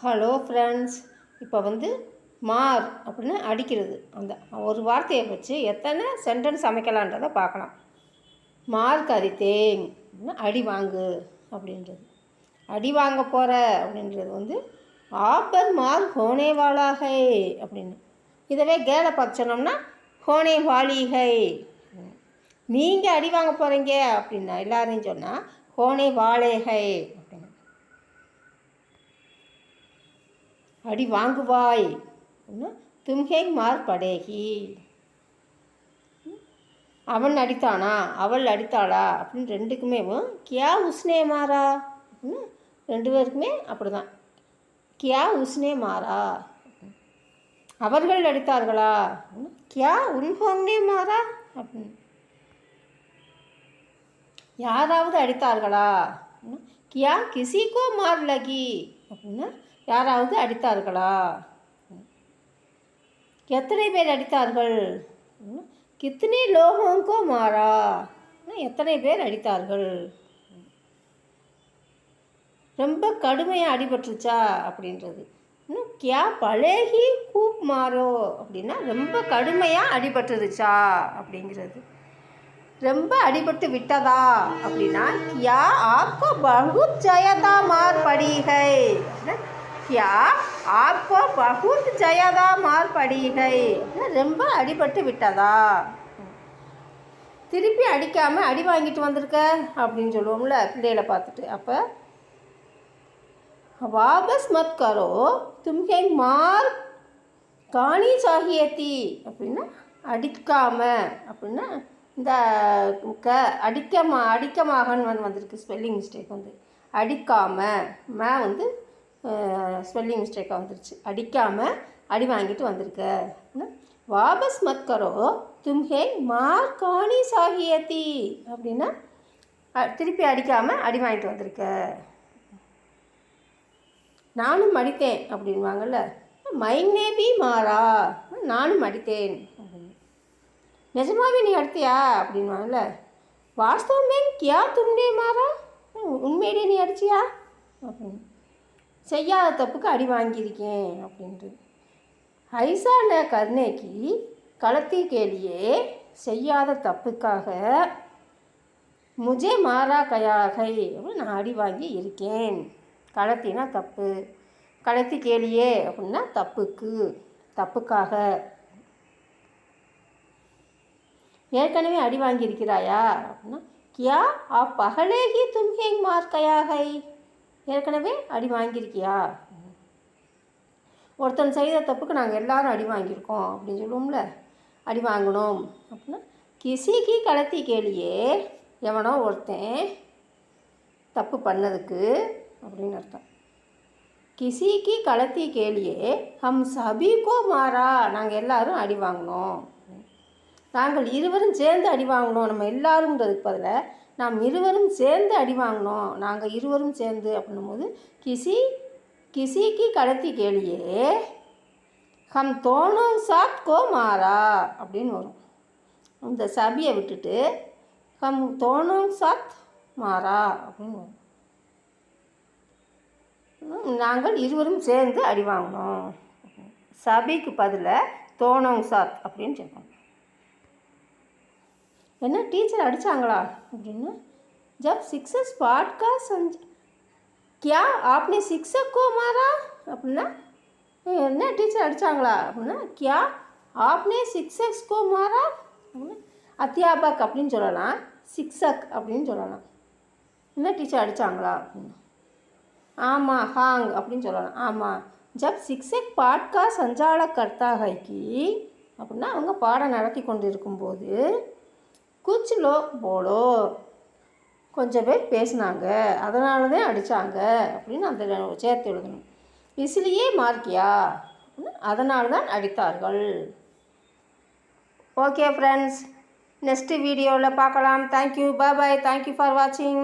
Hello friends. இப்போ மார் அப்படின்னு அடிக்கிறது, அந்த ஒரு வார்த்தையை வச்சு எத்தனை சென்டென்ஸ் அமைக்கலான்றதை பார்க்கலாம். மார் கரித்தேன் அப்படின்னா அடி வாங்கு அப்படின்றது. அடி வாங்க போகிற அப்படின்றது ஆப்பர் மார் ஹோனே வாலாகை அப்படின்னு. இதவே கேலை பார்த்து சொன்னோம்னா ஹோனே வாலிகை. நீங்கள் அடி வாங்க போகிறீங்க அப்படின்னா எல்லாரையும் சொன்னால் ஹோனே வாலேகை அப்படின்னு. அடி வாங்குவாய் அப்படின்னா தும்ஹே மார் படேகி. அவன் அடித்தானா அவள் அடித்தாளா அப்படின்னு ரெண்டுக்குமே கியா உஸ்னே மாறா அப்படின்னு ரெண்டு பேருக்குமே அப்படி தான். கியா உஸ்னே மாறா, அவர்கள் அடித்தார்களா அப்படின்னு கியா உன்ஹோன்னே மாறா அப்படின்னு. யாராவது அடித்தார்களா அப்படின்னா கியா கிசிக்கோ மார் லகி அப்படின்னா யாராவது அடித்தார்களா. எத்தனை பேர் அடித்தார்கள், கித்தனை லோகோங்கோ மாறா, எத்தனை பேர் அடித்தார்கள். ரொம்ப கடுமையாக அடிபட்டுருச்சா அப்படின்றது. கியா பழகி கூப் மாறோ அப்படின்னா ரொம்ப கடுமையாக அடிபட்டுருச்சா அப்படிங்கிறது. ரொம்ப அடிபட்டு விட்டதா அப்படின்னா கியா ஆப்கோ பகுத் ஜயதா மார் படிகை. கியா ஆப்கோ பகுத் ஜயதா மார் படிகை. ரொம்ப அடிபட்டு விட்டதா. திருப்பி அடிக்காமல் அடி வாங்கிட்டு வந்திருக்க அப்படின்னு சொல்லுவோம்ல பிள்ளைகளை பார்த்துட்டு. அப்போ வாபஸ் மத் கரோ தும்ஹே மார் காணி சாகியத்தி அப்படின்னா அடிக்காம அப்படின்னா இந்த அடிக்கமாகன்னு வந்திருக்கு ஸ்பெல்லிங் மிஸ்டேக். அடிக்காமல் ஸ்பெல்லிங் மிஸ்டேக்காக வந்துருச்சு. அடிக்காமல் அடி வாங்கிட்டு வந்திருக்க. வாபஸ் மத் கரோ தும்ஹே மார் காணி சாகியத்தி அப்படின்னா திருப்பி அடிக்காமல் அடி வாங்கிட்டு வந்திருக்க. நானும் அடித்தேன் அப்படின்வாங்கல்ல, மைனே பி மாறா, நானும் அடித்தேன் அப்படின்னு. நிஜமாவே நீ அடித்தியா அப்படின்வாங்கல்ல, வாஸ்தவமே கியா தும்னே மாறா, உண்மையிலே நீ அடிச்சியா அப்படின்னு. செய்யாத தப்புக்கு அடி வாங்கியிருக்கேன் அப்படின்ட்டு. ஐசா ந கர்னேக்கு கலத்தி கேலியே, செய்யாத தப்புக்காக முஜே மாறா கயாகை அப்படின்னு நான் அடி வாங்கி இருக்கேன். கலத்தினா தப்பு, கலத்தி கேலியே அப்படின்னா தப்புக்காக. ஏற்கனவே அடி வாங்கியிருக்கிறாயா அப்படின்னா கியா பகலேகி தும்ஹே மார் கயாகை. ஏற்கனவே அடி வாங்கியிருக்கியா. ஒருத்தன் செய்த தப்புக்கு நாங்கள் எல்லாரும் அடி வாங்கியிருக்கோம் அப்படின்னு சொல்லுவோம்ல, அடி வாங்கணும் அப்படின்னா கிசிக்கு கலத்தி கேலியே, எவனோ ஒருத்தன் தப்பு பண்ணதுக்கு அப்படின்னு அர்த்தம். கிசிக்கு கலத்தி கேலியே ஹம் சபிக்கோ மாறா, நாங்கள் எல்லாரும் அடி வாங்கினோம். நாங்கள் இருவரும் சேர்ந்து அடி வாங்கினோம். நம்ம எல்லாருங்கிறதுக்கு பதிலாக நாம் இருவரும் சேர்ந்து அடி வாங்கினோம், நாங்கள் இருவரும் சேர்ந்து அப்படின்னும் போது கிசிக்கு கலத்தி கேலியே ஹம் தோணும் சாத் கோ மாறா அப்படின்னு வரும். இந்த சபியை விட்டுட்டு ஹம் தோணும் சாத் மாறா அப்படின்னு வரும். நாங்கள் இருவரும் சேர்ந்து அடி வாங்கினோம். சபிக்கு பதிலாக தோணும் சாத் அப்படின்னு சொல்லுவாங்க. என்ன டீச்சர் அடித்தாங்களா அப்படின்னா ஜப் சிக்ஸஸ் பாட்கா கியா ஆப்னே சிக்ஸக்கோ மாறா அப்படின்னா என்ன டீச்சர் அடித்தாங்களா அப்படின்னா கியா ஆப்னே சிக்ஸஸ்கோ மாறா அப்படின்னா அத்தியாபக் அப்படின்னு சொல்லலாம், சிக்ஸக் அப்படின்னு சொல்லலாம். என்ன டீச்சர் அடித்தாங்களா அப்படின்னா ஆமாம் ஹாங் அப்படின்னு சொல்லலாம். ஆமாம் ஜப் சிக்ஸக் பாட்கா சஞ்சால கர்த்தாகைக்கு அப்படின்னா அவங்க பாடம் நடத்தி கொண்டு இருக்கும்போது குச் லோக் போலோ, கொஞ்சம் பேர் பேசினாங்க, அதனால தான் அடித்தாங்க அப்படின்னு அந்த சேர்த்து எழுதணும். இசிலியே மார்க்கியா அதனால தான் அடித்தார்கள். ஓகே ஃப்ரெண்ட்ஸ், நெக்ஸ்ட் வீடியோவில் பார்க்கலாம். தேங்க்யூ, பாய், தேங்க்யூ ஃபார் வாட்சிங்.